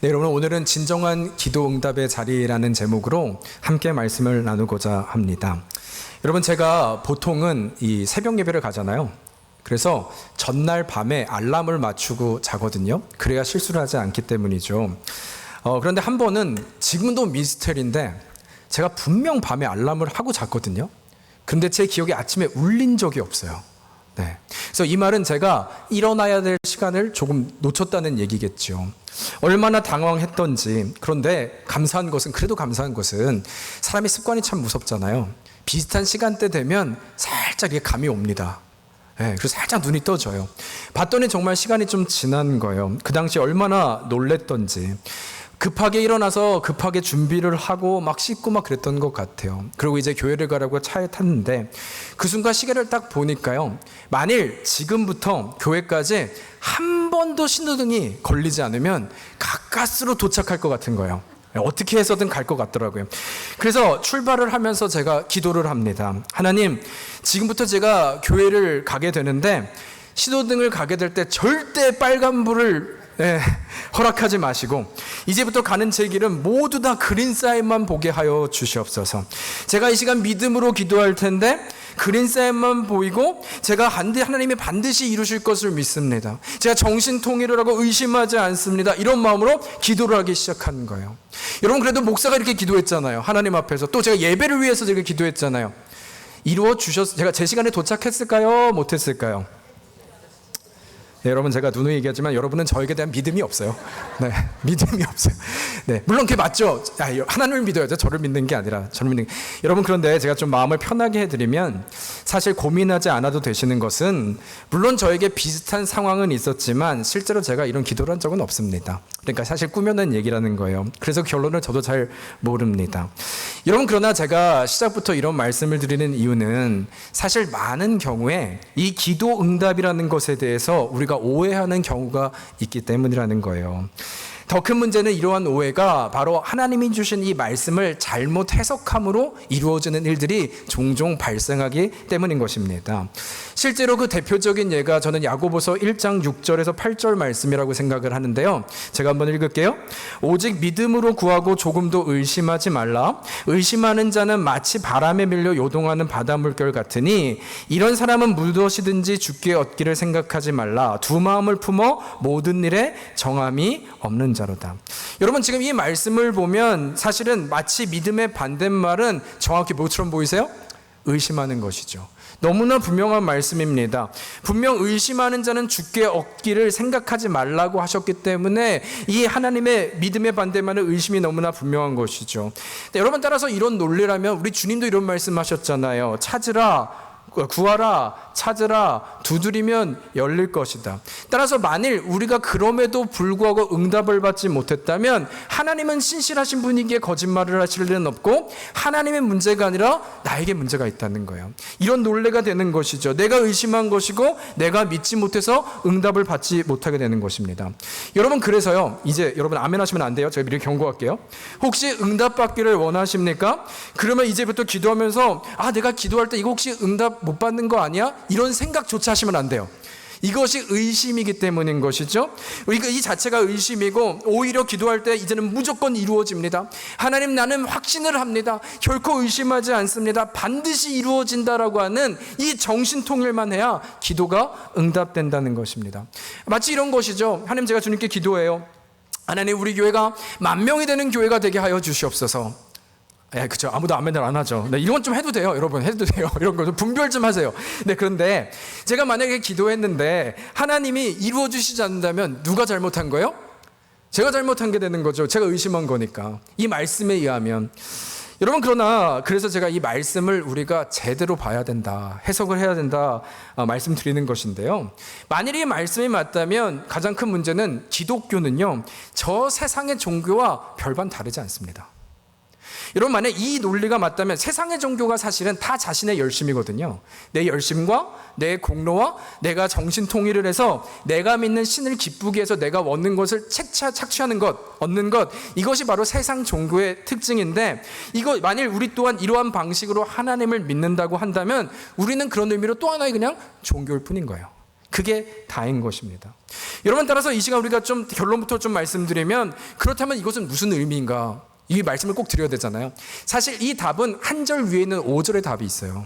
네, 여러분 오늘은 진정한 기도 응답의 자리라는 제목으로 함께 말씀을 나누고자 합니다. 여러분 제가 보통은 이 새벽 예배를 가잖아요. 그래서 전날 밤에 알람을 맞추고 자거든요. 그래야 실수를 하지 않기 때문이죠. 그런데 한 번은 지금도 미스터리인데 제가 분명 밤에 알람을 하고 잤거든요. 근데 제 기억에 아침에 울린 적이 없어요. 네. 그래서 이 말은 제가 일어나야 될 시간을 조금 놓쳤다는 얘기겠죠. 얼마나 당황했던지. 그런데 그래도 감사한 것은 사람의 습관이 참 무섭잖아요. 비슷한 시간대 되면 살짝 이게 감이 옵니다. 네, 그래서 살짝 눈이 떠져요. 봤더니 정말 시간이 좀 지난 거예요. 그 당시 얼마나 놀랬던지. 급하게 일어나서 급하게 준비를 하고 막 씻고 막 그랬던 것 같아요. 그리고 이제 교회를 가려고 차에 탔는데 그 순간 시계를 딱 보니까요, 만일 지금부터 교회까지 한 번도 신호등이 걸리지 않으면 가까스로 도착할 것 같은 거예요. 어떻게 해서든 갈 것 같더라고요. 그래서 출발을 하면서 제가 기도를 합니다. 하나님, 지금부터 제가 교회를 가게 되는데 신호등을 가게 될 때 절대 빨간불을 허락하지 마시고 이제부터 가는 제 길은 모두 다 그린 사인만 보게 하여 주시옵소서. 제가 이 시간 믿음으로 기도할 텐데 그린 사인만 보이고 제가 하나님이 반드시 이루실 것을 믿습니다. 제가 정신통일을 하고 의심하지 않습니다. 이런 마음으로 기도를 하기 시작한 거예요. 여러분, 그래도 목사가 이렇게 기도했잖아요. 하나님 앞에서. 또 제가 예배를 위해서 이렇게 기도했잖아요. 제가 제 시간에 도착했을까요? 못했을까요? 네, 여러분 제가 누누이 얘기하지만 여러분은 저에게 대한 믿음이 없어요. 네, 믿음이 없어요. 네, 물론 그게 맞죠. 하나님을 믿어야죠. 저를 믿는 게 아니라 저를 믿는 게. 여러분, 그런데 제가 좀 마음을 편하게 해드리면 사실 고민하지 않아도 되시는 것은, 물론 저에게 비슷한 상황은 있었지만 실제로 제가 이런 기도를 한 적은 없습니다. 그러니까 사실 꾸며낸 얘기라는 거예요. 그래서 결론을 저도 잘 모릅니다. 여러분, 그러나 제가 시작부터 이런 말씀을 드리는 이유는 사실 많은 경우에 이 기도 응답이라는 것에 대해서 우리가 오해하는 경우가 있기 때문이라는 거예요. 더 큰 문제는 이러한 오해가 바로 하나님이 주신 이 말씀을 잘못 해석함으로 이루어지는 일들이 종종 발생하기 때문인 것입니다. 실제로 그 대표적인 예가 저는 야고보서 1장 6절에서 8절 말씀이라고 생각을 하는데요. 제가 한번 읽을게요. 오직 믿음으로 구하고 조금도 의심하지 말라. 의심하는 자는 마치 바람에 밀려 요동하는 바닷물결 같으니 이런 사람은 무엇이든지 주께 얻기를 생각하지 말라. 두 마음을 품어 모든 일에 정함이 없는 자로다. 여러분, 지금 이 말씀을 보면 사실은 마치 믿음의 반대말은 정확히 뭐처럼 보이세요? 의심하는 것이죠. 너무나 분명한 말씀입니다. 분명 의심하는 자는 주께 얻기를 생각하지 말라고 하셨기 때문에 이 하나님의 믿음의 반대말은 의심이 너무나 분명한 것이죠. 여러분, 따라서 이런 논리라면 우리 주님도 이런 말씀하셨잖아요. 구하라, 찾으라, 두드리면 열릴 것이다. 따라서 만일 우리가 그럼에도 불구하고 응답을 받지 못했다면 하나님은 신실하신 분이기에 거짓말을 하실 일은 없고 하나님의 문제가 아니라 나에게 문제가 있다는 거예요. 이런 논리가 되는 것이죠. 내가 의심한 것이고 내가 믿지 못해서 응답을 받지 못하게 되는 것입니다. 여러분, 그래서요, 이제 여러분 아멘 하시면 안 돼요. 제가 미리 경고할게요. 혹시 응답 받기를 원하십니까? 그러면 이제부터 기도하면서 내가 기도할 때 이거 혹시 응답 못 받는 거 아니야? 이런 생각조차 하시면 안 돼요. 이것이 의심이기 때문인 것이죠. 우리가 이 자체가 의심이고 오히려 기도할 때 이제는 무조건 이루어집니다. 하나님, 나는 확신을 합니다. 결코 의심하지 않습니다. 반드시 이루어진다라고 하는 이 정신통일만 해야 기도가 응답된다는 것입니다. 마치 이런 것이죠. 하나님, 제가 주님께 기도해요. 하나님, 우리 교회가 10,000명이 되는 교회가 되게 하여 주시옵소서. 그렇죠. 아무도 아멘을 안 하죠. 네, 이건 좀 해도 돼요. 여러분, 해도 돼요. 이런 거 좀 분별 좀 하세요. 네, 그런데 제가 만약에 기도했는데 하나님이 이루어 주시지 않는다면 누가 잘못한 거예요? 제가 잘못한 게 되는 거죠. 제가 의심한 거니까. 이 말씀에 의하면. 여러분, 그래서 제가 이 말씀을 우리가 제대로 봐야 된다, 해석을 해야 된다 말씀드리는 것인데요. 만일 이 말씀이 맞다면 가장 큰 문제는 기독교는요, 저 세상의 종교와 별반 다르지 않습니다. 여러분, 만약 이 논리가 맞다면 세상의 종교가 사실은 다 자신의 열심이거든요. 내 열심과 내 공로와 내가 정신통일을 해서 내가 믿는 신을 기쁘게 해서 내가 얻는 것을 착취하는 것, 얻는 것, 이것이 바로 세상 종교의 특징인데, 이거 만일 우리 또한 이러한 방식으로 하나님을 믿는다고 한다면 우리는 그런 의미로 또 하나의 그냥 종교일 뿐인 거예요. 그게 다인 것입니다. 여러분, 따라서 이 시간 우리가 좀 결론부터 좀 말씀드리면, 그렇다면 이것은 무슨 의미인가? 이 말씀을 꼭 드려야 되잖아요. 사실 이 답은 한 절 위에 있는 5절의 답이 있어요.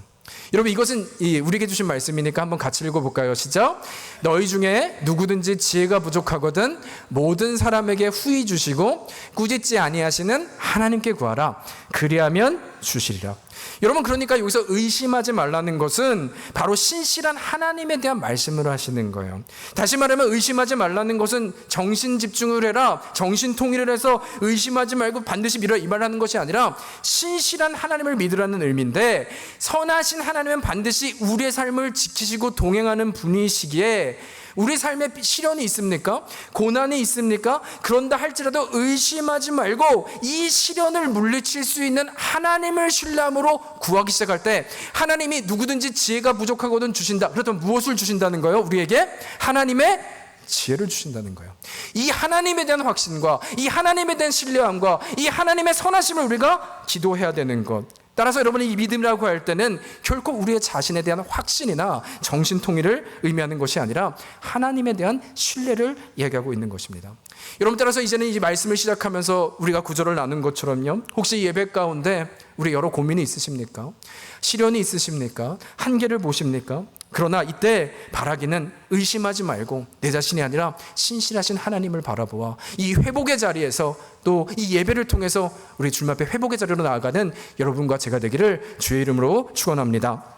여러분, 이것은 우리에게 주신 말씀이니까 한번 같이 읽어볼까요? 시작. 너희 중에 누구든지 지혜가 부족하거든 모든 사람에게 후히 주시고 꾸짖지 아니하시는 하나님께 구하라. 그리하면 주시리라. 여러분, 그러니까 여기서 의심하지 말라는 것은 바로 신실한 하나님에 대한 말씀을 하시는 거예요. 다시 말하면 의심하지 말라는 것은 정신 집중을 해라, 정신 통일을 해서 의심하지 말고 반드시 믿어라 이 말하는 것이 아니라 신실한 하나님을 믿으라는 의미인데, 선하신 하나님은 반드시 우리의 삶을 지키시고 동행하는 분이시기에 우리 삶에 시련이 있습니까? 고난이 있습니까? 그런다 할지라도 의심하지 말고 이 시련을 물리칠 수 있는 하나님을 신뢰함으로 구하기 시작할 때 하나님이 누구든지 지혜가 부족하거든 주신다. 그렇다면 무엇을 주신다는 거예요? 우리에게 하나님의 지혜를 주신다는 거예요. 이 하나님에 대한 확신과 이 하나님에 대한 신뢰함과 이 하나님의 선하심을 우리가 기도해야 되는 것. 따라서 여러분이 이 믿음이라고 할 때는 결코 우리의 자신에 대한 확신이나 정신통일을 의미하는 것이 아니라 하나님에 대한 신뢰를 이야기하고 있는 것입니다. 여러분, 따라서 이제는 이 말씀을 시작하면서 우리가 구절을 나눈 것처럼요, 혹시 예배 가운데 우리 여러 고민이 있으십니까? 시련이 있으십니까? 한계를 보십니까? 그러나 이때 바라기는 의심하지 말고 내 자신이 아니라 신실하신 하나님을 바라보아 이 회복의 자리에서 또 이 예배를 통해서 우리 주님 앞에 회복의 자리로 나아가는 여러분과 제가 되기를 주의 이름으로 축원합니다.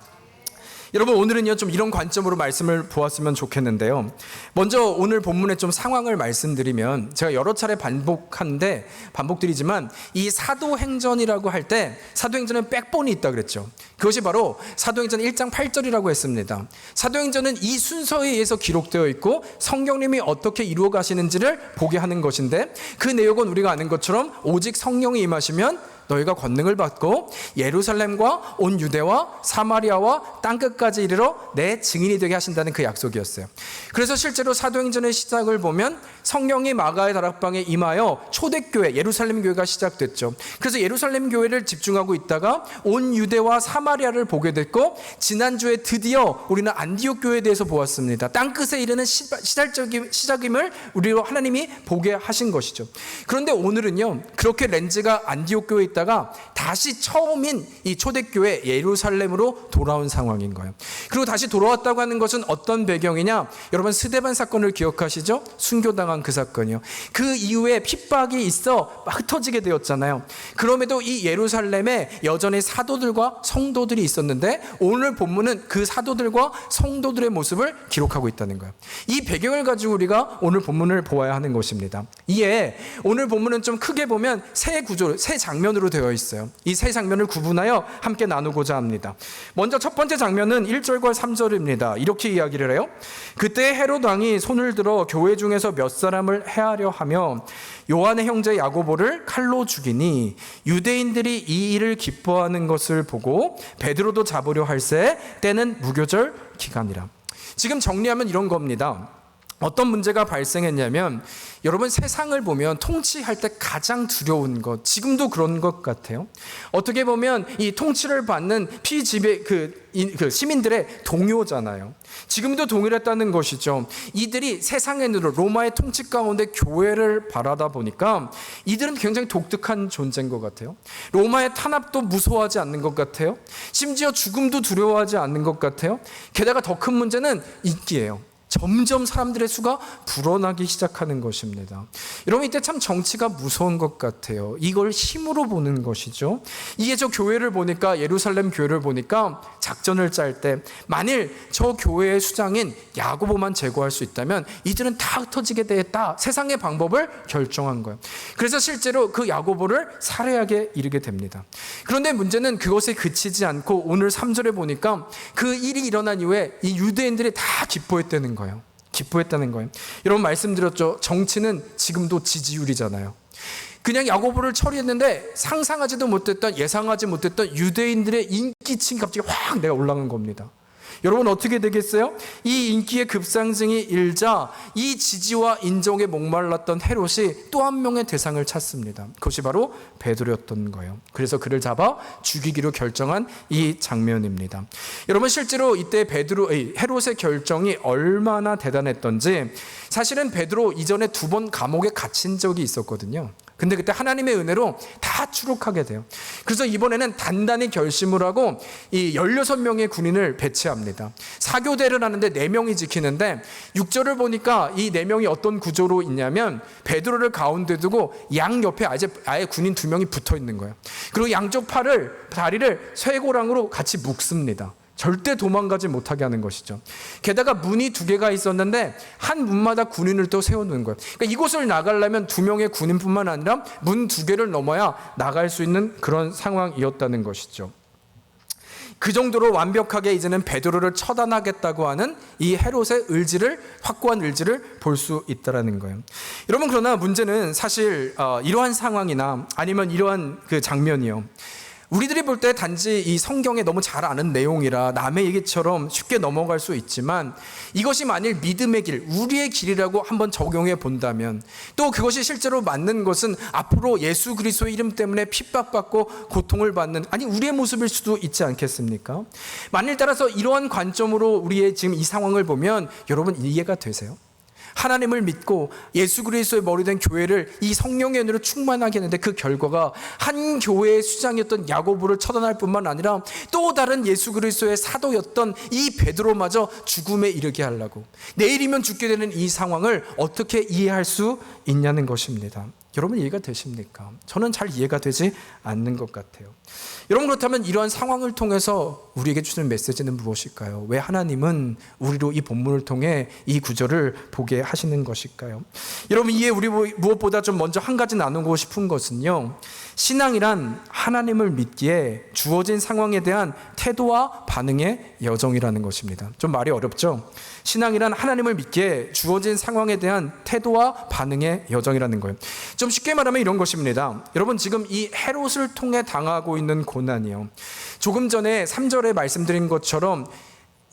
여러분, 오늘은요 좀 이런 관점으로 말씀을 보았으면 좋겠는데요. 먼저 오늘 본문의 좀 상황을 말씀드리면, 제가 여러 차례 반복드리지만 이 사도행전이라고 할 때 사도행전은 백본이 있다 그랬죠. 그것이 바로 사도행전 1장 8절이라고 했습니다. 사도행전은 이 순서에 의해서 기록되어 있고 성령님이 어떻게 이루어 가시는지를 보게 하는 것인데, 그 내용은 우리가 아는 것처럼 오직 성령이 임하시면 너희가 권능을 받고 예루살렘과 온 유대와 사마리아와 땅끝까지 이르러 내 증인이 되게 하신다는 그 약속이었어요. 그래서 실제로 사도행전의 시작을 보면 성령이 마가의 다락방에 임하여 초대교회 예루살렘 교회가 시작됐죠. 그래서 예루살렘 교회를 집중하고 있다가 온 유대와 사마리아를 보게 됐고, 지난주에 드디어 우리는 안디옥 교회에 대해서 보았습니다. 땅끝에 이르는 시작임을 우리로 하나님이 보게 하신 것이죠. 그런데 오늘은요, 그렇게 렌즈가 안디옥 교회에 있다가 다시 처음인 이 초대교회 예루살렘으로 돌아온 상황인 거예요. 그리고 다시 돌아왔다고 하는 것은 어떤 배경이냐? 여러분, 스데반 사건을 기억하시죠? 순교당한 그 사건이요. 그 이후에 핍박이 있어 흩어지게 되었잖아요. 그럼에도 이 예루살렘에 여전히 사도들과 성도들이 있었는데, 오늘 본문은 그 사도들과 성도들의 모습을 기록하고 있다는 거예요. 이 배경을 가지고 우리가 오늘 본문을 보아야 하는 것입니다. 이에 오늘 본문은 좀 크게 보면 세 구조, 세 장면으로 되어 있어요. 이 세 장면을 구분하여 함께 나누고자 합니다. 먼저 첫 번째 장면은 1절과 3절입니다. 이렇게 이야기를 해요. 그때 헤롯 왕이 손을 들어 교회 중에서 몇 사람을 해하려 하며 요한의 형제 야고보를 칼로 죽이니 유대인들이 이 일을 기뻐하는 것을 보고 베드로도 잡으려 할새 때는 무교절 기간이라. 지금 정리하면 이런 겁니다. 어떤 문제가 발생했냐면, 여러분, 세상을 보면 통치할 때 가장 두려운 것, 지금도 그런 것 같아요. 어떻게 보면 이 통치를 받는 피지배 시민들의 동요잖아요. 지금도 동일했다는 것이죠. 이들이 세상의 눈으로 로마의 통치 가운데 교회를 바라다 보니까 이들은 굉장히 독특한 존재인 것 같아요. 로마의 탄압도 무서워하지 않는 것 같아요. 심지어 죽음도 두려워하지 않는 것 같아요. 게다가 더 큰 문제는 인기예요. 점점 사람들의 수가 불어나기 시작하는 것입니다. 여러분, 이때 참 정치가 무서운 것 같아요. 이걸 힘으로 보는 것이죠. 이게 저 교회를 보니까, 예루살렘 교회를 보니까 작전을 짤 때 만일 저 교회의 수장인 야고보만 제거할 수 있다면 이들은 다 흩어지게 되겠다, 세상의 방법을 결정한 거예요. 그래서 실제로 그 야고보를 살해하게 이르게 됩니다. 그런데 문제는 그것에 그치지 않고 오늘 3절에 보니까 그 일이 일어난 이후에 이 유대인들이 다 기뻐했다는 거예요. 기뻐했다는 거예요. 여러분, 말씀드렸죠. 정치는 지금도 지지율이잖아요. 그냥 야고보를 처리했는데 상상하지도 못했던, 예상하지 못했던 유대인들의 인기층이 갑자기 확 내가 올라간 겁니다. 여러분 어떻게 되겠어요? 이 인기의 급상승이 일자 이 지지와 인정에 목말랐던 헤롯이 또 한 명의 대상을 찾습니다. 그것이 바로 베드로였던 거예요. 그래서 그를 잡아 죽이기로 결정한 이 장면입니다. 여러분 실제로 이때 헤롯의 결정이 얼마나 대단했던지, 사실은 베드로 이전에 2번 감옥에 갇힌 적이 있었거든요. 근데 그때 하나님의 은혜로 다 추록하게 돼요. 그래서 이번에는 단단히 결심을 하고 이 16명의 군인을 배치합니다. 사교대를 하는데 4명이 지키는데 6절을 보니까 이 4명이 어떤 구조로 있냐면 베드로를 가운데 두고 양 옆에 아예 군인 2명이 붙어 있는 거예요. 그리고 양쪽 다리를 쇠고랑으로 같이 묶습니다. 절대 도망가지 못하게 하는 것이죠. 게다가 문이 2개가 있었는데 한 문마다 군인을 또 세워놓는 거예요. 그러니까 이곳을 나가려면 2명의 군인뿐만 아니라 문 2개를 넘어야 나갈 수 있는 그런 상황이었다는 것이죠. 그 정도로 완벽하게 이제는 베드로를 처단하겠다고 하는 이 헤롯의 확고한 의지를 볼 수 있다는 거예요. 여러분, 그러나 문제는 사실 이러한 상황이나 아니면 이러한 그 장면이요, 우리들이 볼 때 단지 이 성경에 너무 잘 아는 내용이라 남의 얘기처럼 쉽게 넘어갈 수 있지만, 이것이 만일 믿음의 길, 우리의 길이라고 한번 적용해 본다면, 또 그것이 실제로 맞는 것은 앞으로 예수 그리스도의 이름 때문에 핍박받고 고통을 받는 우리의 모습일 수도 있지 않겠습니까? 만일 따라서 이러한 관점으로 우리의 지금 이 상황을 보면 여러분 이해가 되세요? 하나님을 믿고 예수 그리스도의 머리 된 교회를 이 성령의 은혜로 충만하게 했는데 그 결과가 한 교회의 수장이었던 야고보를 처단할 뿐만 아니라 또 다른 예수 그리스도의 사도였던 이 베드로마저 죽음에 이르게 하려고, 내일이면 죽게 되는 이 상황을 어떻게 이해할 수 있냐는 것입니다. 여러분 이해가 되십니까? 저는 잘 이해가 되지 않는 것 같아요. 여러분, 그렇다면 이러한 상황을 통해서 우리에게 주는 메시지는 무엇일까요? 왜 하나님은 우리로 이 본문을 통해 이 구절을 보게 하시는 것일까요? 여러분, 이에 우리 무엇보다 좀 먼저 한 가지 나누고 싶은 것은요, 신앙이란 하나님을 믿기에 주어진 상황에 대한 태도와 반응의 여정이라는 것입니다. 좀 말이 어렵죠? 신앙이란 하나님을 믿기에 주어진 상황에 대한 태도와 반응의 여정이라는 거예요. 좀 쉽게 말하면 이런 것입니다. 여러분, 지금 이 헤롯을 통해 당하고 있는 고난이요, 조금 전에 3절에 말씀드린 것처럼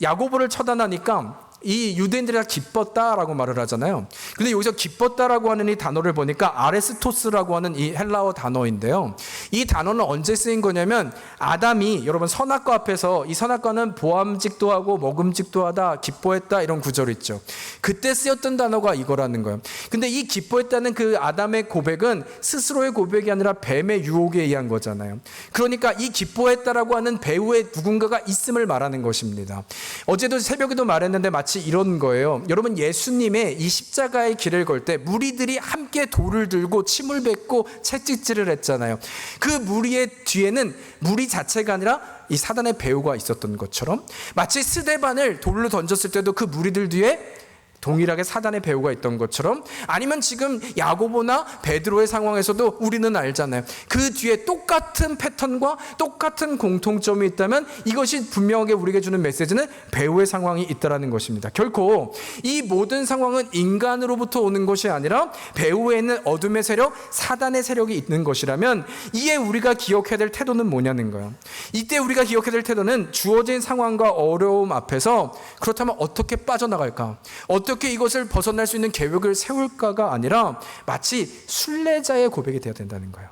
야고보를 처단하니까 이 유대인들이 다 기뻤다라고 말을 하잖아요. 근데 여기서 기뻤다라고 하는 이 단어를 보니까 아레스토스라고 하는 이 헬라어 단어인데요, 이 단어는 언제 쓰인 거냐면, 아담이 여러분 선악과 앞에서, 이 선악과는 보암직도 하고 먹음직도 하다, 기뻐했다, 이런 구절 있죠. 그때 쓰였던 단어가 이거라는 거예요. 근데 이 기뻐했다는 그 아담의 고백은 스스로의 고백이 아니라 뱀의 유혹에 의한 거잖아요. 그러니까 이 기뻐했다라고 하는 배후에 누군가가 있음을 말하는 것입니다. 어제도 새벽에도 말했는데 마치 이런 거예요. 여러분, 예수님의 이 십자가의 길을 걸 때 무리들이 함께 돌을 들고 침을 뱉고 채찍질을 했잖아요. 그 무리의 뒤에는 무리 자체가 아니라 이 사단의 배후가 있었던 것처럼, 마치 스데반을 돌로 던졌을 때도 그 무리들 뒤에 동일하게 사단의 배후가 있던 것처럼, 아니면 지금 야고보나 베드로의 상황에서도 우리는 알잖아요. 그 뒤에 똑같은 패턴과 똑같은 공통점이 있다면 이것이 분명하게 우리에게 주는 메시지는 배후의 상황이 있다는 것입니다. 결코 이 모든 상황은 인간으로부터 오는 것이 아니라 배후에 있는 어둠의 세력, 사단의 세력이 있는 것이라면, 이에 우리가 기억해야 될 태도는 뭐냐는 거예요. 이때 우리가 기억해야 될 태도는 주어진 상황과 어려움 앞에서 그렇다면 어떻게 빠져나갈까, 어떻게 이것을 벗어날 수 있는 계획을 세울까가 아니라 마치 순례자의 고백이 되어야 된다는 거예요.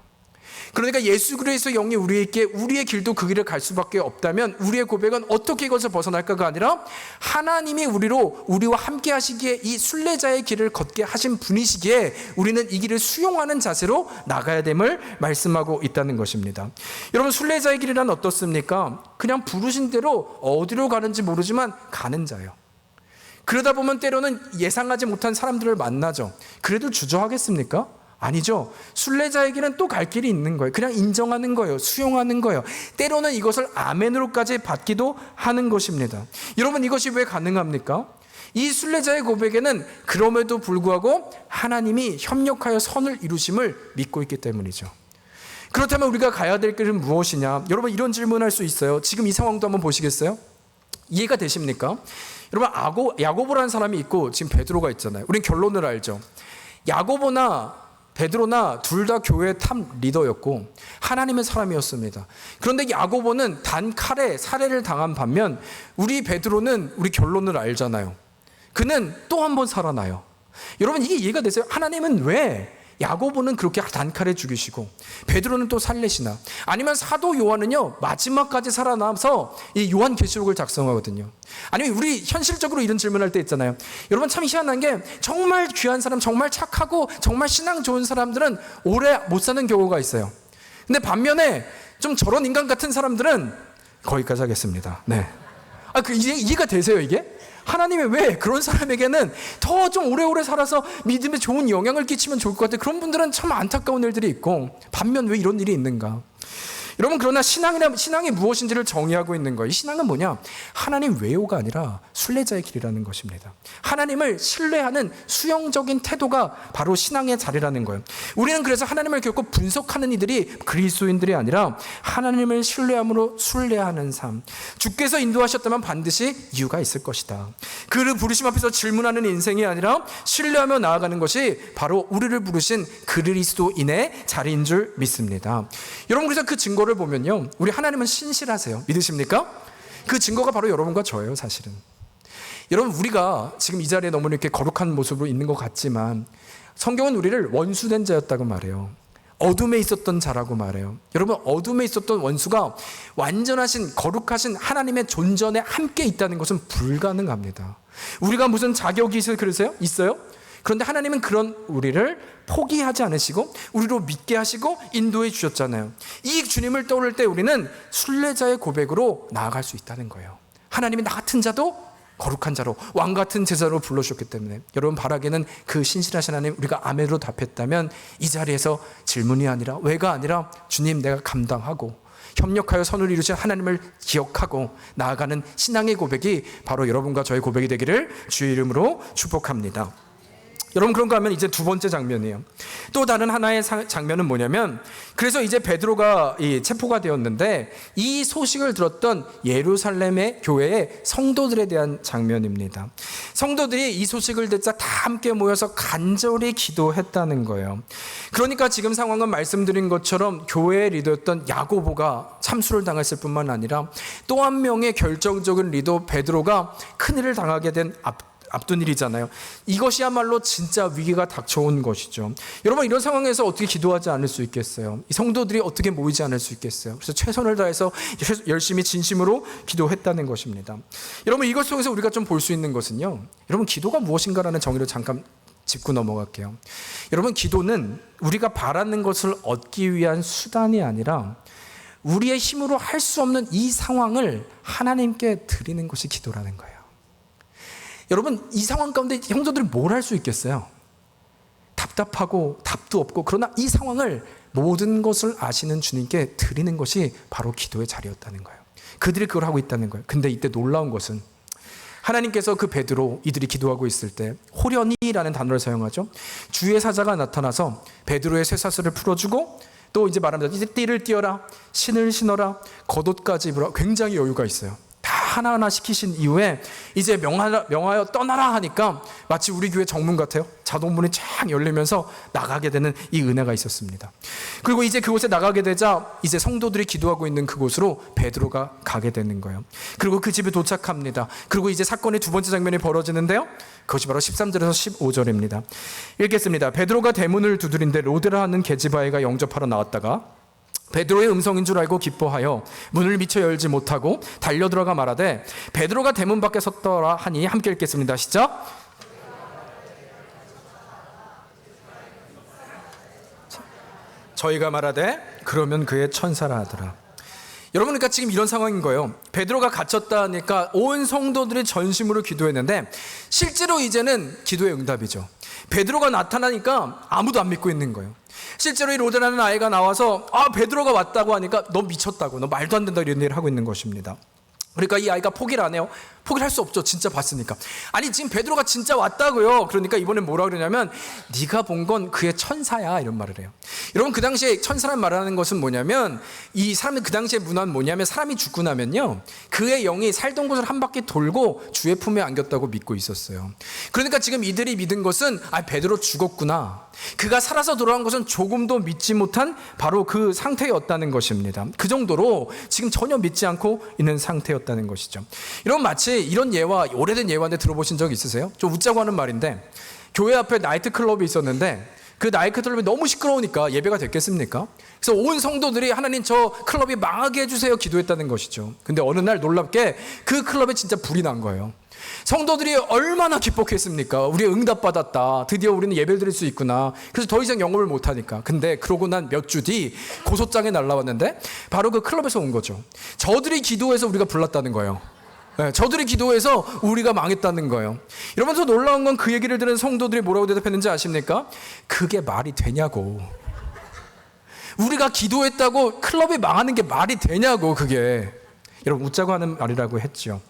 그러니까 예수 그리스도의 영이 우리에게, 우리의 길도 그 길을 갈 수밖에 없다면 우리의 고백은 어떻게 이것을 벗어날까가 아니라 하나님이 우리와 함께 하시기에 이 순례자의 길을 걷게 하신 분이시기에 우리는 이 길을 수용하는 자세로 나가야 됨을 말씀하고 있다는 것입니다. 여러분, 순례자의 길이란 어떻습니까? 그냥 부르신 대로 어디로 가는지 모르지만 가는 자예요. 그러다 보면 때로는 예상하지 못한 사람들을 만나죠. 그래도 주저하겠습니까? 아니죠. 순례자에게는 또 갈 길이 있는 거예요. 그냥 인정하는 거예요. 수용하는 거예요. 때로는 이것을 아멘으로까지 받기도 하는 것입니다. 여러분, 이것이 왜 가능합니까? 이 순례자의 고백에는 그럼에도 불구하고 하나님이 협력하여 선을 이루심을 믿고 있기 때문이죠. 그렇다면 우리가 가야 될 길은 무엇이냐? 여러분, 이런 질문할 수 있어요. 지금 이 상황도 한번 보시겠어요? 이해가 되십니까? 여러분, 야고보라는 사람이 있고 지금 베드로가 있잖아요. 우린 결론을 알죠. 야고보나 베드로나 둘 다 교회의 탑 리더였고 하나님의 사람이었습니다. 그런데 야고보는 단칼에 살해를 당한 반면 우리 베드로는 우리 결론을 알잖아요. 그는 또 한 번 살아나요. 여러분, 이게 이해가 되세요? 하나님은 왜 야고보는 그렇게 단칼에 죽이시고 베드로는 또 살리시나? 아니면 사도 요한은요 마지막까지 살아남아서 이 요한계시록을 작성하거든요. 아니면 우리 현실적으로 이런 질문할 때 있잖아요. 여러분, 참 희한한 게 정말 귀한 사람, 정말 착하고 정말 신앙 좋은 사람들은 오래 못 사는 경우가 있어요. 근데 반면에 좀 저런 인간 같은 사람들은 거기까지 하겠습니다. 네. 이해가 되세요 이게? 하나님이 왜 그런 사람에게는 더 좀 오래오래 살아서 믿음에 좋은 영향을 끼치면 좋을 것 같아요. 그런 분들은 참 안타까운 일들이 있고, 반면 왜 이런 일이 있는가? 여러분, 그러나 신앙이 무엇인지를 정의하고 있는 거예요. 이 신앙은 뭐냐? 하나님 외요가 아니라 순례자의 길이라는 것입니다. 하나님을 신뢰하는 수용적인 태도가 바로 신앙의 자리라는 거예요. 우리는 그래서 하나님을 결코 분석하는 이들이 그리스도인들이 아니라 하나님을 신뢰함으로 순례하는 삶. 주께서 인도하셨다면 반드시 이유가 있을 것이다. 그를 부르심 앞에서 질문하는 인생이 아니라 신뢰하며 나아가는 것이 바로 우리를 부르신 그리스도인의 자리인 줄 믿습니다. 여러분, 그래서 그 증거를 보면요, 우리 하나님은 신실하세요. 믿으십니까? 그 증거가 바로 여러분과 저예요, 사실은. 여러분, 우리가 지금 이 자리에 너무 이렇게 거룩한 모습으로 있는 것 같지만 성경은 우리를 원수된 자였다고 말해요. 어둠에 있었던 자라고 말해요. 여러분, 어둠에 있었던 원수가 완전하신 거룩하신 하나님의 존전에 함께 있다는 것은 불가능합니다. 우리가 무슨 자격이 있어요? 그런데 하나님은 그런 우리를 포기하지 않으시고 우리로 믿게 하시고 인도해 주셨잖아요. 이 주님을 떠올릴 때 우리는 순례자의 고백으로 나아갈 수 있다는 거예요. 하나님이 나 같은 자도 거룩한 자로, 왕 같은 제자로 불러주셨기 때문에 여러분, 바라기는 그 신실하신 하나님, 우리가 아멘으로 답했다면 이 자리에서 질문이 아니라, 왜가 아니라, 주님 내가 감당하고 협력하여 선을 이루신 하나님을 기억하고 나아가는 신앙의 고백이 바로 여러분과 저의 고백이 되기를 주의 이름으로 축복합니다. 여러분, 그런가 하면 이제 두 번째 장면이에요. 또 다른 하나의 장면은 뭐냐면, 그래서 이제 베드로가 체포가 되었는데 이 소식을 들었던 예루살렘의 교회의 성도들에 대한 장면입니다. 성도들이 이 소식을 듣자 다 함께 모여서 간절히 기도했다는 거예요. 그러니까 지금 상황은 말씀드린 것처럼 교회의 리더였던 야고보가 참수를 당했을 뿐만 아니라 또 한 명의 결정적인 리더 베드로가 큰일을 당하게 된 앞둔 일이잖아요. 이것이야말로 진짜 위기가 닥쳐온 것이죠. 여러분, 이런 상황에서 어떻게 기도하지 않을 수 있겠어요? 이 성도들이 어떻게 모이지 않을 수 있겠어요? 그래서 최선을 다해서 열심히 진심으로 기도했다는 것입니다. 여러분, 이것 속에서 우리가 좀 볼 수 있는 것은요, 여러분, 기도가 무엇인가라는 정의를 잠깐 짚고 넘어갈게요. 여러분, 기도는 우리가 바라는 것을 얻기 위한 수단이 아니라 우리의 힘으로 할 수 없는 이 상황을 하나님께 드리는 것이 기도라는 거예요. 여러분, 이 상황 가운데 형제들이 뭘 할 수 있겠어요? 답답하고 답도 없고, 그러나 이 상황을 모든 것을 아시는 주님께 드리는 것이 바로 기도의 자리였다는 거예요. 그들이 그걸 하고 있다는 거예요. 근데 이때 놀라운 것은 하나님께서 그 베드로, 이들이 기도하고 있을 때 호련히라는 단어를 사용하죠. 주의 사자가 나타나서 베드로의 쇠사슬을 풀어주고 또 이제 말합니다. 이제 띠를 띄어라, 신을 신어라, 겉옷까지 입으라. 굉장히 여유가 있어요. 다 하나하나 시키신 이후에 이제 명하여 떠나라 하니까 마치 우리 교회 정문 같아요. 자동문이 쫙 열리면서 나가게 되는 이 은혜가 있었습니다. 그리고 이제 그곳에 나가게 되자 이제 성도들이 기도하고 있는 그곳으로 베드로가 가게 되는 거예요. 그리고 그 집에 도착합니다. 그리고 이제 사건의 두 번째 장면이 벌어지는데요, 그것이 바로 13절에서 15절입니다. 읽겠습니다. 베드로가 대문을 두드린데 로데라 하는 계집아이가 영접하러 나왔다가 베드로의 음성인 줄 알고 기뻐하여 문을 미처 열지 못하고 달려들어가 말하되, 베드로가 대문 밖에 섰더라 하니, 함께 읽겠습니다. 시작. 저희가 말하되 그러면 그의 천사라 하더라. 여러분, 그러니까 지금 이런 상황인 거예요. 베드로가 갇혔다 하니까 온 성도들이 전심으로 기도했는데 실제로 이제는 기도의 응답이죠. 베드로가 나타나니까 아무도 안 믿고 있는 거예요. 실제로 이 로데라는 아이가 나와서 베드로가 왔다고 하니까 너 미쳤다고, 너 말도 안 된다, 이런 얘기를 하고 있는 것입니다. 그러니까 이 아이가 포기를 안 해요. 포기를 할 수 없죠. 진짜 봤으니까. 아니, 지금 베드로가 진짜 왔다고요. 그러니까 이번엔 뭐라 그러냐면, 네가 본 건 그의 천사야, 이런 말을 해요. 여러분, 그 당시에 천사란 말하는 것은 뭐냐면, 이 사람의 그 당시의 문화는 뭐냐면, 사람이 죽고 나면요, 그의 영이 살던 곳을 한 바퀴 돌고 주의 품에 안겼다고 믿고 있었어요. 그러니까 지금 이들이 믿은 것은 베드로 죽었구나, 그가 살아서 돌아온 것은 조금도 믿지 못한 바로 그 상태였다는 것입니다. 그 정도로 지금 전혀 믿지 않고 있는 상태였다는 것이죠. 여러분, 마치 이런 예화, 오래된 예화인데 들어보신 적 있으세요? 좀 웃자고 하는 말인데, 교회 앞에 나이트클럽이 있었는데 그 나이트클럽이 너무 시끄러우니까 예배가 됐겠습니까? 그래서 온 성도들이 하나님 저 클럽이 망하게 해주세요 기도했다는 것이죠. 근데 어느 날 놀랍게 그 클럽에 진짜 불이 난 거예요. 성도들이 얼마나 기뻤겠습니까? 우리 응답받았다. 드디어 우리는 예배를 드릴 수 있구나. 그래서 더 이상 영업을 못하니까. 근데 그러고 난 몇 주 뒤 고소장이 날라왔는데 바로 그 클럽에서 온 거죠. 저들이 기도해서 우리가 불났다는 거예요. 네, 저들이 기도해서 우리가 망했다는 거예요. 여러분, 더 놀라운 건 그 얘기를 들은 성도들이 뭐라고 대답했는지 아십니까? 그게 말이 되냐고. 우리가 기도했다고 클럽이 망하는 게 말이 되냐고. 그게 여러분, 웃자고 하는 말이라고 했죠.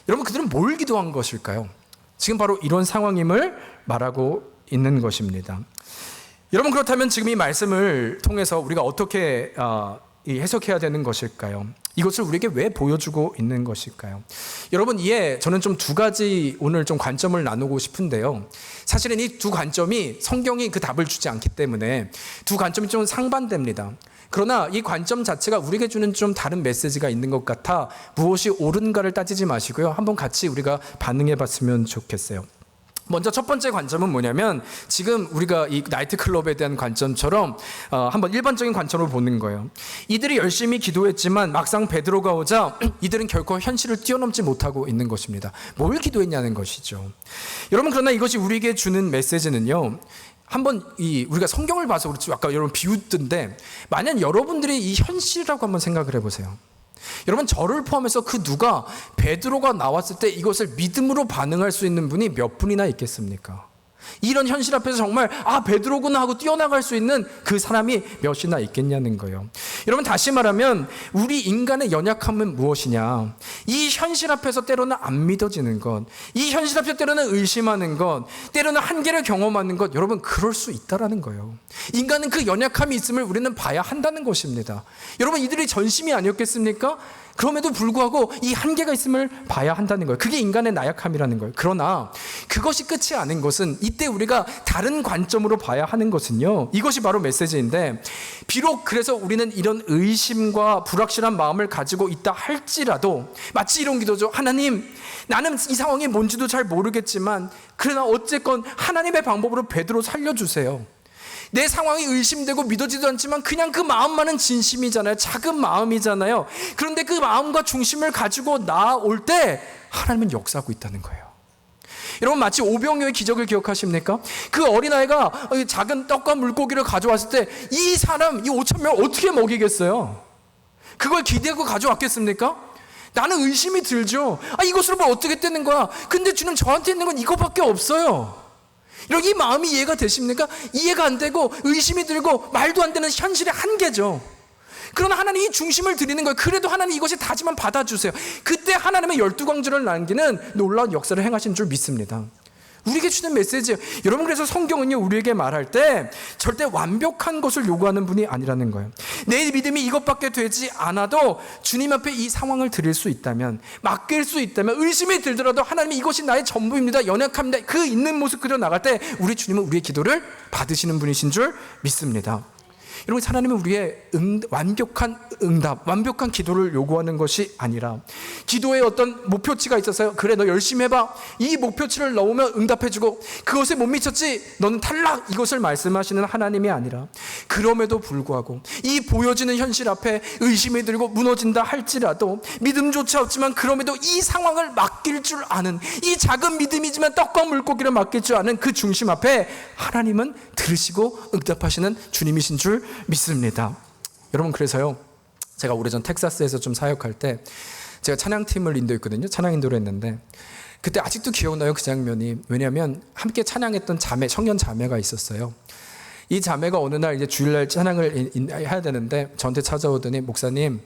여러분, 그들은 뭘 기도한 것일까요? 지금 바로 이런 상황임을 말하고 있는 것입니다. 여러분, 그렇다면 지금 이 말씀을 통해서 우리가 어떻게 해석해야 되는 것일까요? 이것을 우리에게 왜 보여주고 있는 것일까요? 여러분, 이에 저는 좀 두 가지 오늘 좀 관점을 나누고 싶은데요. 사실은 이 두 관점이 성경이 그 답을 주지 않기 때문에 두 관점이 좀 상반됩니다. 그러나 이 관점 자체가 우리에게 주는 좀 다른 메시지가 있는 것 같아 무엇이 옳은가를 따지지 마시고요. 한번 같이 우리가 반응해 봤으면 좋겠어요. 먼저 첫 번째 관점은 뭐냐면 지금 우리가 이 나이트클럽에 대한 관점처럼 한번 일반적인 관점으로 보는 거예요. 이들이 열심히 기도했지만 막상 베드로가 오자 이들은 결코 현실을 뛰어넘지 못하고 있는 것입니다. 뭘 기도했냐는 것이죠. 여러분, 그러나 이것이 우리에게 주는 메시지는요, 한번 우리가 성경을 봐서 그렇지, 아까 여러분 비웃던데, 만약 여러분들이 이 현실이라고 한번 생각을 해보세요. 여러분, 저를 포함해서 그 누가 베드로가 나왔을 때 이것을 믿음으로 반응할 수 있는 분이 몇 분이나 있겠습니까? 이런 현실 앞에서 정말 베드로구나 하고 뛰어나갈 수 있는 그 사람이 몇이나 있겠냐는 거예요. 여러분, 다시 말하면 우리 인간의 연약함은 무엇이냐? 이 현실 앞에서 때로는 안 믿어지는 것, 이 현실 앞에서 때로는 의심하는 것, 때로는 한계를 경험하는 것, 여러분, 그럴 수 있다라는 거예요. 인간은 그 연약함이 있음을 우리는 봐야 한다는 것입니다. 여러분, 이들이 전심이 아니었겠습니까? 그럼에도 불구하고 이 한계가 있음을 봐야 한다는 거예요. 그게 인간의 나약함이라는 거예요. 그러나 그것이 끝이 아닌 것은 이때 우리가 다른 관점으로 봐야 하는 것은요, 이것이 바로 메시지인데, 비록 그래서 우리는 이런 의심과 불확실한 마음을 가지고 있다 할지라도 마치 이런 기도죠. 하나님, 나는 이 상황이 뭔지도 잘 모르겠지만 그러나 어쨌건 하나님의 방법으로 베드로 살려주세요. 내 상황이 의심되고 믿어지도 않지만 그냥 그 마음만은 진심이잖아요. 작은 마음이잖아요. 그런데 그 마음과 중심을 가지고 나올 때 하나님은 역사하고 있다는 거예요. 여러분, 마치 오병이어의 기적을 기억하십니까? 그 어린아이가 작은 떡과 물고기를 가져왔을 때 이 사람, 이 5,000명 어떻게 먹이겠어요? 그걸 기대하고 가져왔겠습니까? 나는 의심이 들죠. 이것으로 뭐 어떻게 되는 거야? 근데 주님, 저한테 있는 건 이거밖에 없어요. 이런 이 마음이 이해가 되십니까? 이해가 안 되고 의심이 들고 말도 안 되는 현실의 한계죠. 그러나 하나님 이 중심을 드리는 거예요. 그래도 하나님 이것이 다지만 받아주세요. 그때 하나님의 12광주를 남기는 놀라운 역사를 행하신 줄 믿습니다. 우리에게 주는 메시지예요. 여러분, 그래서 성경은요, 우리에게 말할 때 절대 완벽한 것을 요구하는 분이 아니라는 거예요. 내 믿음이 이것밖에 되지 않아도 주님 앞에 이 상황을 드릴 수 있다면, 맡길 수 있다면, 의심이 들더라도 하나님이 이것이 나의 전부입니다, 연약합니다, 그 있는 모습 그대로 나갈 때 우리 주님은 우리의 기도를 받으시는 분이신 줄 믿습니다. 여러분, 하나님은 우리의 완벽한 응답, 완벽한 기도를 요구하는 것이 아니라 기도에 어떤 목표치가 있어서요, 그래 너 열심히 해봐, 이 목표치를 넣으면 응답해주고 그것에 못 미쳤지 너는 탈락, 이것을 말씀하시는 하나님이 아니라 그럼에도 불구하고 이 보여지는 현실 앞에 의심이 들고 무너진다 할지라도 믿음조차 없지만 그럼에도 이 상황을 맡길 줄 아는, 이 작은 믿음이지만 떡과 물고기를 맡길 줄 아는 그 중심 앞에 하나님은 들으시고 응답하시는 주님이신 줄 믿습니다. 여러분, 그래서요, 제가 오래전 텍사스에서 좀 사역할 때 제가 찬양팀을 인도했거든요. 찬양 인도를 했는데 그때 아직도 기억나요, 그 장면이. 왜냐하면 함께 찬양했던 자매, 청년 자매가 있었어요. 이 자매가 어느 날 이제 주일날 찬양을 해야 되는데 저한테 찾아오더니, 목사님,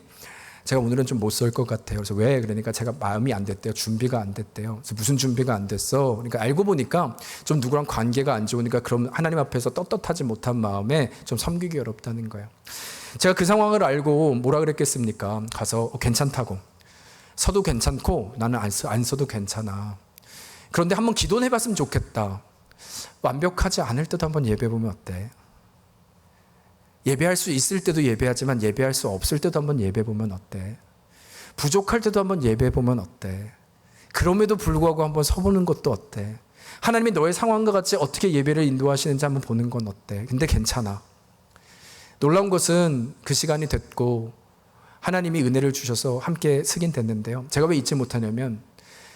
제가 오늘은 좀 못 설 것 같아요. 그래서 왜? 그러니까 제가 마음이 안 됐대요. 준비가 안 됐대요. 그래서 무슨 준비가 안 됐어? 그러니까 알고 보니까 좀 누구랑 관계가 안 좋으니까 그럼 하나님 앞에서 떳떳하지 못한 마음에 좀 섬기기 어렵다는 거예요. 제가 그 상황을 알고 뭐라 그랬겠습니까? 가서 괜찮다고. 서도 괜찮고 나는 안 써도 괜찮아. 그런데 한번 기도는 해봤으면 좋겠다. 완벽하지 않을 때도 한번 예배해 보면 어때? 예배할 수 있을 때도 예배하지만 예배할 수 없을 때도 한번 예배해 보면 어때? 부족할 때도 한번 예배해 보면 어때? 그럼에도 불구하고 한번 서보는 것도 어때? 하나님이 너의 상황과 같이 어떻게 예배를 인도하시는지 한번 보는 건 어때? 근데 괜찮아. 놀라운 것은 그 시간이 됐고 하나님이 은혜를 주셔서 함께 쓰긴 됐는데요. 제가 왜 잊지 못하냐면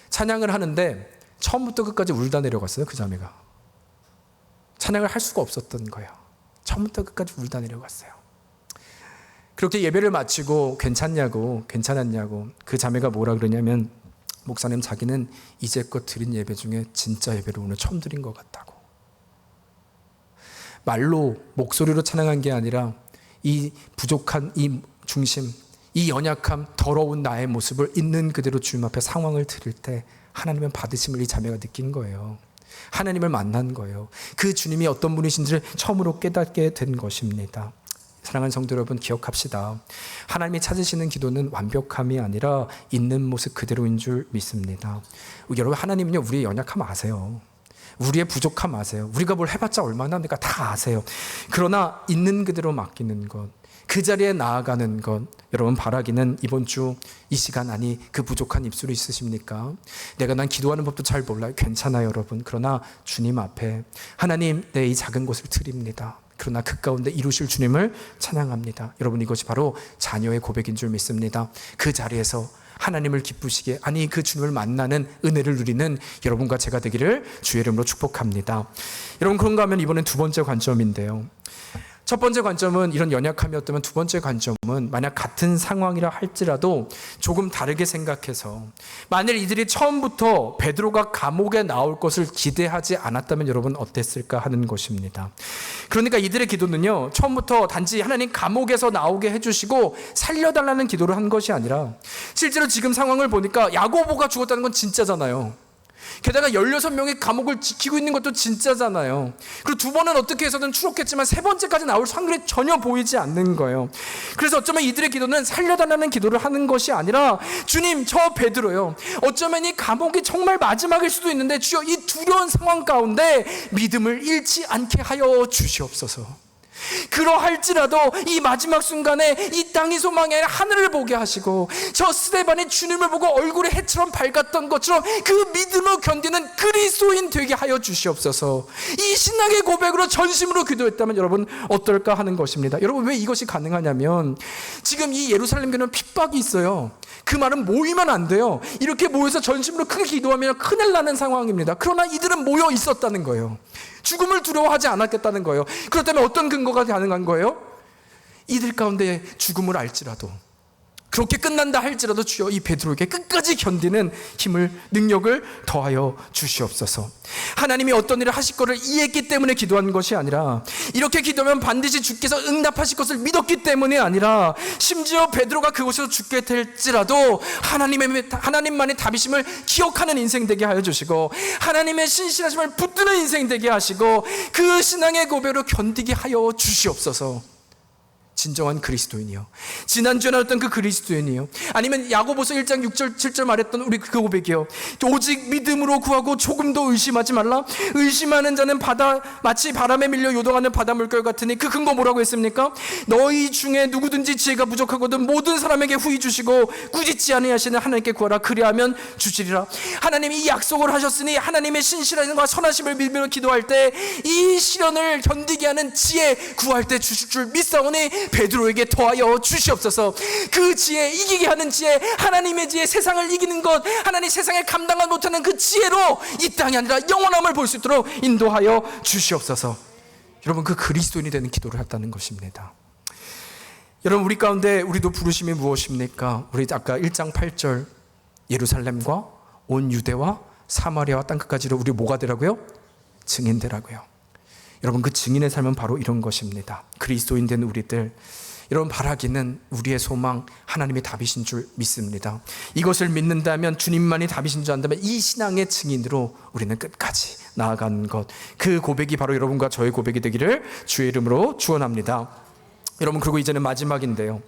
찬양을 하는데 처음부터 끝까지 울다 내려갔어요. 그 자매가. 찬양을 할 수가 없었던 거예요. 처음부터 끝까지 울다 내려갔어요. 그렇게 예배를 마치고 괜찮았냐고 그 자매가 뭐라 그러냐면 목사님, 자기는 이제껏 드린 예배 중에 진짜 예배를 오늘 처음 드린 것 같다고. 말로 목소리로 찬양한 게 아니라 이 부족한 이 중심, 이 연약함, 더러운 나의 모습을 있는 그대로 주님 앞에 상황을 드릴 때 하나님은 받으심을 이 자매가 느낀 거예요. 하나님을 만난 거예요. 그 주님이 어떤 분이신지를 처음으로 깨닫게 된 것입니다. 사랑하는 성도 여러분, 기억합시다. 하나님이 찾으시는 기도는 완벽함이 아니라 있는 모습 그대로인 줄 믿습니다. 여러분, 하나님은요, 우리의 연약함 아세요. 우리의 부족함 아세요. 우리가 뭘 해봤자 얼마나 합니까? 다 아세요. 그러나 있는 그대로 맡기는 것, 그 자리에 나아가는 것, 여러분 바라기는 이번 주 이 시간, 아니 그 부족한 입술이 있으십니까? 난 기도하는 법도 잘 몰라요. 괜찮아요, 여러분. 그러나 주님 앞에 하나님, 내 이 작은 것을 드립니다. 그러나 그 가운데 이루실 주님을 찬양합니다. 여러분, 이것이 바로 자녀의 고백인 줄 믿습니다. 그 자리에서 하나님을 기쁘시게, 아니 그 주님을 만나는 은혜를 누리는 여러분과 제가 되기를 주의 이름으로 축복합니다. 여러분, 그런가 하면 이번엔 두 번째 관점인데요. 첫 번째 관점은 이런 연약함이었다면 두 번째 관점은 만약 같은 상황이라 할지라도 조금 다르게 생각해서 만일 이들이 처음부터 베드로가 감옥에 나올 것을 기대하지 않았다면 여러분 어땠을까 하는 것입니다. 그러니까 이들의 기도는요, 처음부터 단지 하나님 감옥에서 나오게 해주시고 살려달라는 기도를 한 것이 아니라 실제로 지금 상황을 보니까 야고보가 죽었다는 건 진짜잖아요. 게다가 16명이 감옥을 지키고 있는 것도 진짜잖아요. 그리고 두 번은 어떻게 해서든 추록했지만 세 번째까지 나올 확률이 전혀 보이지 않는 거예요. 그래서 어쩌면 이들의 기도는 살려달라는 기도를 하는 것이 아니라, 주님, 저 베드로요, 어쩌면 이 감옥이 정말 마지막일 수도 있는데 주여, 이 두려운 상황 가운데 믿음을 잃지 않게 하여 주시옵소서. 그러할지라도 이 마지막 순간에 이 땅이 소망이 아니라 하늘을 보게 하시고, 저 스데반이 주님을 보고 얼굴이 해처럼 밝았던 것처럼 그 믿음을 견디는 그리스도인 되게 하여 주시옵소서. 이 신앙의 고백으로 전심으로 기도했다면 여러분 어떨까 하는 것입니다. 여러분, 왜 이것이 가능하냐면 지금 이 예루살렘 교회는 핍박이 있어요. 그 말은 모이면 안 돼요. 이렇게 모여서 전심으로 크게 기도하면 큰일 나는 상황입니다. 그러나 이들은 모여 있었다는 거예요. 죽음을 두려워하지 않았겠다는 거예요. 그렇다면 어떤 근거가 가능한 거예요? 이들 가운데 죽음을 알지라도, 그렇게 끝난다 할지라도 주여, 이 베드로에게 끝까지 견디는 힘을, 능력을 더하여 주시옵소서. 하나님이 어떤 일을 하실 것을 이해했기 때문에 기도한 것이 아니라, 이렇게 기도하면 반드시 주께서 응답하실 것을 믿었기 때문이 아니라, 심지어 베드로가 그곳에서 죽게 될지라도 하나님만의 답이심을 기억하는 인생 되게 하여 주시고, 하나님의 신실하심을 붙드는 인생 되게 하시고, 그 신앙의 고백으로 견디게 하여 주시옵소서. 진정한 그리스도인이요, 지난주에 나눴던 그 그리스도인이요, 아니면 야고보서 1장 6절 7절 말했던 우리 그 고백이요, 오직 믿음으로 구하고 조금도 의심하지 말라. 의심하는 자는 마치 바람에 밀려 요동하는 바다 물결 같으니. 그 근거 뭐라고 했습니까? 너희 중에 누구든지 지혜가 부족하거든 모든 사람에게 후히 주시고 꾸짖지 아니하시는 하나님께 구하라. 그리하면 주시리라. 하나님이 이 약속을 하셨으니 하나님의 신실함과 선하심을 믿으며 기도할 때 이 시련을 견디게 하는 지혜 구할 때 주실 줄 믿사오니 베드로에게 더하여 주시옵소서. 그 지혜, 이기게 하는 지혜, 하나님의 지혜, 세상을 이기는 것, 하나님 세상에 감당하지 못하는 그 지혜로 이 땅이 아니라 영원함을 볼 수 있도록 인도하여 주시옵소서. 여러분, 그 그리스도인이 되는 기도를 했다는 것입니다. 여러분, 우리 가운데 우리도 부르심이 무엇입니까? 우리 아까 1장 8절 예루살렘과 온 유대와 사마리아와 땅끝까지로 우리 뭐가 되라고요? 증인되라고요. 여러분, 그 증인의 삶은 바로 이런 것입니다. 그리스도인 된 우리들, 여러분 바라기는 우리의 소망, 하나님의 답이신 줄 믿습니다. 이것을 믿는다면, 주님만이 답이신 줄 안다면 이 신앙의 증인으로 우리는 끝까지 나아가는 것, 그 고백이 바로 여러분과 저의 고백이 되기를 주의 이름으로 축원합니다. 여러분, 그리고 이제는 마지막인데요,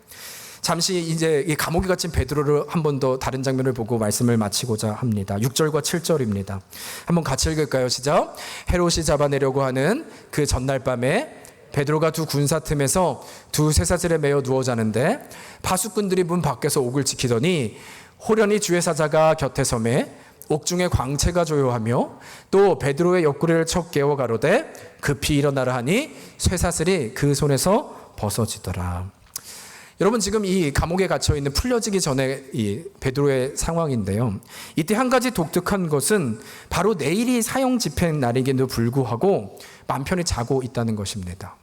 잠시 이제 이 감옥에 갇힌 베드로를 한 번 더 다른 장면을 보고 말씀을 마치고자 합니다. 6절과 7절입니다. 한번 같이 읽을까요? 시작. 헤롯이 잡아내려고 하는 그 전날 밤에 베드로가 두 군사 틈에서 두 쇠사슬에 매어 누워 자는데 파수꾼들이 문 밖에서 옥을 지키더니 호련히 주의 사자가 곁에 서매 옥중에 광채가 조요하며 또 베드로의 옆구리를 쳐 깨워 가로되 급히 일어나라 하니 쇠사슬이 그 손에서 벗어지더라. 여러분, 지금 이 감옥에 갇혀 있는 풀려지기 전에 이 베드로의 상황인데요. 이때 한 가지 독특한 것은 바로 내일이 사형 집행 날이기도 불구하고 맘 편히 자고 있다는 것입니다.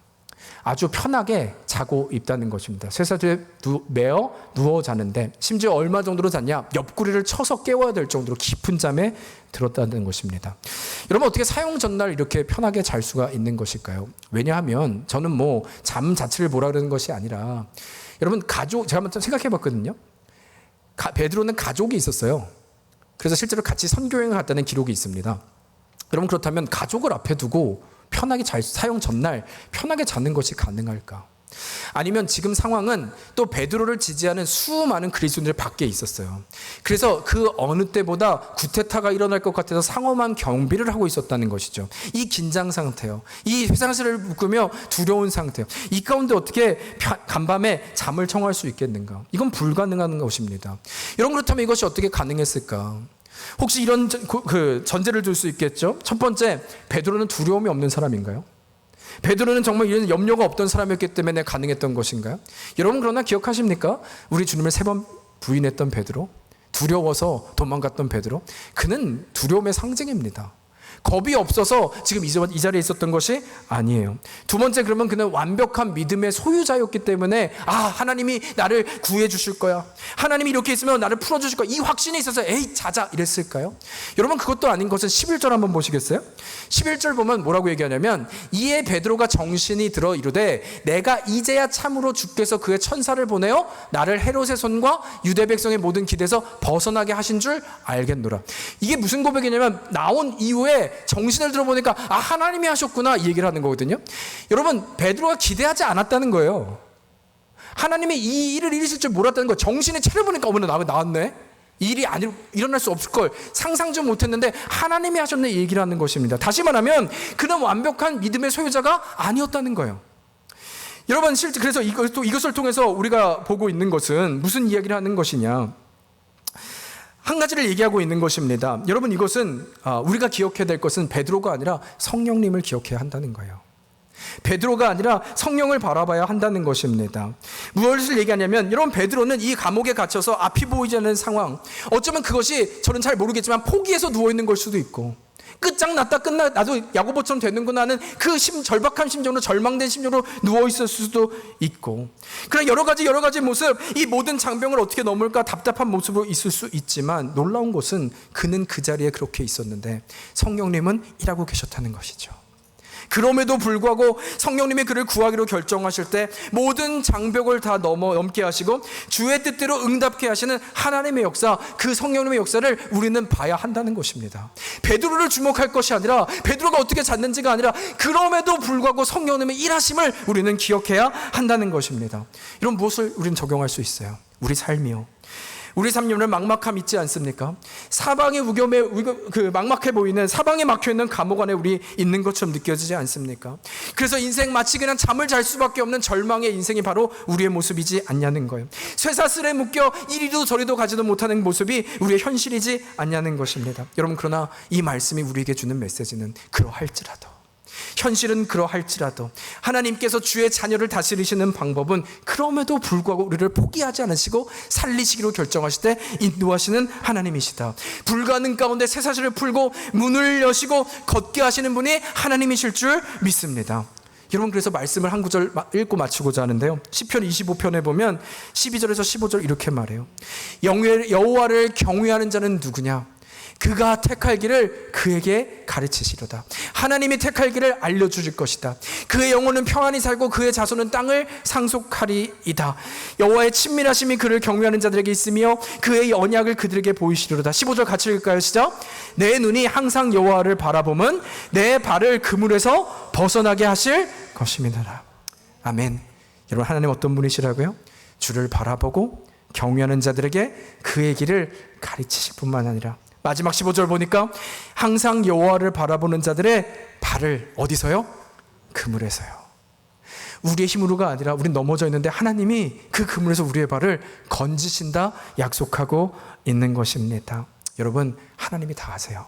아주 편하게 자고 있다는 것입니다. 쇠사슬에 매어 누워 자는데 심지어 얼마 정도로 잤냐? 옆구리를 쳐서 깨워야 될 정도로 깊은 잠에 들었다는 것입니다. 여러분, 어떻게 사형 전날 이렇게 편하게 잘 수가 있는 것일까요? 왜냐하면 저는 뭐 잠 자체를 뭐라 그러는 것이 아니라 여러분, 제가 한번 생각해 봤거든요. 베드로는 가족이 있었어요. 그래서 실제로 같이 선교행을 갔다는 기록이 있습니다. 여러분, 그렇다면 가족을 앞에 두고 편하게 사형 전날 편하게 자는 것이 가능할까? 아니면 지금 상황은 또 베드로를 지지하는 수많은 그리스도인들 밖에 있었어요. 그래서 그 어느 때보다 구테타가 일어날 것 같아서 상엄한 경비를 하고 있었다는 것이죠. 이 긴장 상태요. 이 쇠사슬을 묶으며 두려운 상태요. 이 가운데 어떻게 간밤에 잠을 청할 수 있겠는가? 이건 불가능한 것입니다. 여러분, 그렇다면 이것이 어떻게 가능했을까? 혹시 이런 전제를 둘 수 있겠죠? 첫 번째, 베드로는 두려움이 없는 사람인가요? 베드로는 정말 이런 염려가 없던 사람이었기 때문에 가능했던 것인가요? 여러분, 그러나 기억하십니까? 우리 주님을 3번 부인했던 베드로, 두려워서 도망갔던 베드로, 그는 두려움의 상징입니다. 겁이 없어서 지금 이 자리에 있었던 것이 아니에요. 두 번째, 그러면 그는 완벽한 믿음의 소유자였기 때문에 하나님이 나를 구해 주실 거야, 하나님이 이렇게 있으면 나를 풀어주실 거야, 이 확신이 있어서 에이 자자 이랬을까요? 여러분, 그것도 아닌 것은 11절 한번 보시겠어요? 11절 보면 뭐라고 얘기하냐면 이에 베드로가 정신이 들어 이르되 내가 이제야 참으로 주께서 그의 천사를 보내어 나를 헤롯의 손과 유대 백성의 모든 기대에서 벗어나게 하신 줄 알겠노라. 이게 무슨 고백이냐면 나온 이후에 정신을 들어보니까 하나님이 하셨구나, 이 얘기를 하는 거거든요. 여러분, 베드로가 기대하지 않았다는 거예요. 하나님이 이 일을 이루실 줄 몰랐다는 거예요. 정신을 차려보니까 어머나 나왔네, 이 일이 일어날 수 없을 걸 상상도 못했는데 하나님이 하셨네, 이 얘기를 하는 것입니다. 다시 말하면 그는 완벽한 믿음의 소유자가 아니었다는 거예요. 여러분, 실제 그래서 이것을 통해서 우리가 보고 있는 것은 무슨 이야기를 하는 것이냐, 한 가지를 얘기하고 있는 것입니다. 여러분, 이것은 우리가 기억해야 될 것은 베드로가 아니라 성령님을 기억해야 한다는 거예요. 베드로가 아니라 성령을 바라봐야 한다는 것입니다. 무엇을 얘기하냐면 여러분, 베드로는 이 감옥에 갇혀서 앞이 보이지 않는 상황, 어쩌면 그것이 저는 잘 모르겠지만 포기해서 누워있는 걸 수도 있고 끝장났다 나도 야고보처럼 되는구나 하는 그 절박한 심정으로, 절망된 심정으로 누워있을 수도 있고, 그런 여러 가지 모습, 이 모든 장병을 어떻게 넘을까 답답한 모습으로 있을 수 있지만 놀라운 것은 그는 그 자리에 그렇게 있었는데 성령님은 일하고 계셨다는 것이죠. 그럼에도 불구하고 성령님이 그를 구하기로 결정하실 때 모든 장벽을 다 넘게 하시고 주의 뜻대로 응답케 하시는 하나님의 역사, 그 성령님의 역사를 우리는 봐야 한다는 것입니다. 베드로를 주목할 것이 아니라 베드로가 어떻게 잤는지가 아니라 그럼에도 불구하고 성령님의 일하심을 우리는 기억해야 한다는 것입니다. 이런 무엇을 우리는 적용할 수 있어요? 우리 삶이요. 우리 삶에는 막막함 있지 않습니까? 사방의 막막해 보이는, 사방에 막혀있는 감옥 안에 우리 있는 것처럼 느껴지지 않습니까? 그래서 인생 마치 그냥 잠을 잘 수밖에 없는 절망의 인생이 바로 우리의 모습이지 않냐는 거예요. 쇠사슬에 묶여 이리도 저리도 가지도 못하는 모습이 우리의 현실이지 않냐는 것입니다. 여러분, 그러나 이 말씀이 우리에게 주는 메시지는 그러할지라도, 현실은 그러할지라도 하나님께서 주의 자녀를 다스리시는 방법은 그럼에도 불구하고 우리를 포기하지 않으시고 살리시기로 결정하실 때 인도하시는 하나님이시다. 불가능 가운데 쇠사슬을 풀고 문을 여시고 걷게 하시는 분이 하나님이실 줄 믿습니다. 여러분, 그래서 말씀을 한 구절 읽고 마치고자 하는데요. 시편 25편에 보면 12절에서 15절 이렇게 말해요. 여호와를 경외하는 자는 누구냐? 그가 택할 길을 그에게 가르치시려다. 하나님이 택할 길을 알려주실 것이다. 그의 영혼은 평안히 살고 그의 자손은 땅을 상속하리이다. 여호와의 친밀하심이 그를 경외하는 자들에게 있으며 그의 언약을 그들에게 보이시리로다. 15절 같이 읽을까요? 시작. 내 눈이 항상 여호와를 바라보면 내 발을 그물에서 벗어나게 하실 것임이니라. 아멘. 여러분, 하나님 어떤 분이시라고요? 주를 바라보고 경외하는 자들에게 그의 길을 가르치실 뿐만 아니라 마지막 15절 보니까 항상 여호와를 바라보는 자들의 발을 어디서요? 그물에서요. 우리의 힘으로가 아니라 우린 넘어져 있는데 하나님이 그 그물에서 우리의 발을 건지신다 약속하고 있는 것입니다. 여러분, 하나님이 다 아세요.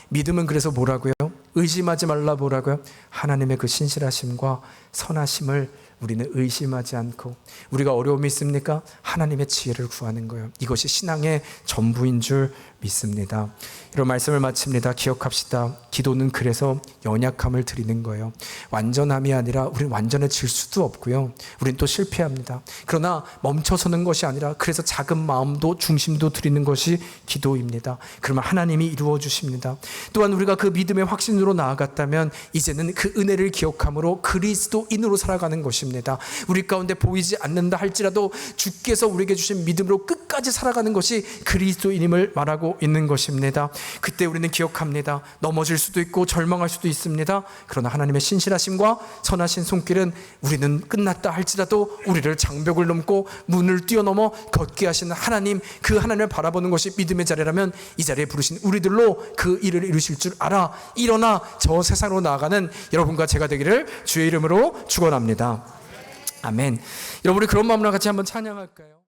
믿음은 그래서 뭐라고요? 의심하지 말라 뭐라고요? 하나님의 그 신실하심과 선하심을 우리는 의심하지 않고, 우리가 어려움이 있습니까? 하나님의 지혜를 구하는 거예요. 이것이 신앙의 전부인 줄 믿습니다. 이런 말씀을 마칩니다. 기억합시다. 기도는 그래서 연약함을 드리는 거예요. 완전함이 아니라 우리는 완전해질 수도 없고요. 우리는 또 실패합니다. 그러나 멈춰서는 것이 아니라 그래서 작은 마음도 중심도 드리는 것이 기도입니다. 그러면 하나님이 이루어 주십니다. 또한 우리가 그 믿음의 확신으로 나아갔다면 이제는 그 은혜를 기억함으로 그리스도인으로 살아가는 것입니다. 우리 가운데 보이지 않는다 할지라도 주께서 우리에게 주신 믿음으로 끝까지 살아가는 것이 그리스도인임을 말하고 있는 것입니다. 그때 우리는 기억합니다. 넘어질 수도 있고 절망할 수도 있습니다. 그러나 하나님의 신실하심과 선하신 손길은 우리는 끝났다 할지라도 우리를 장벽을 넘고 문을 뛰어넘어 걷게 하시는 하나님, 그 하나님을 바라보는 것이 믿음의 자리라면 이 자리에 부르신 우리들로 그 일을 이루실 줄 알아 일어나 저 세상으로 나아가는 여러분과 제가 되기를 주의 이름으로 축원합니다. 아멘. 여러분, 우리 그런 마음으로 같이 한번 찬양할까요?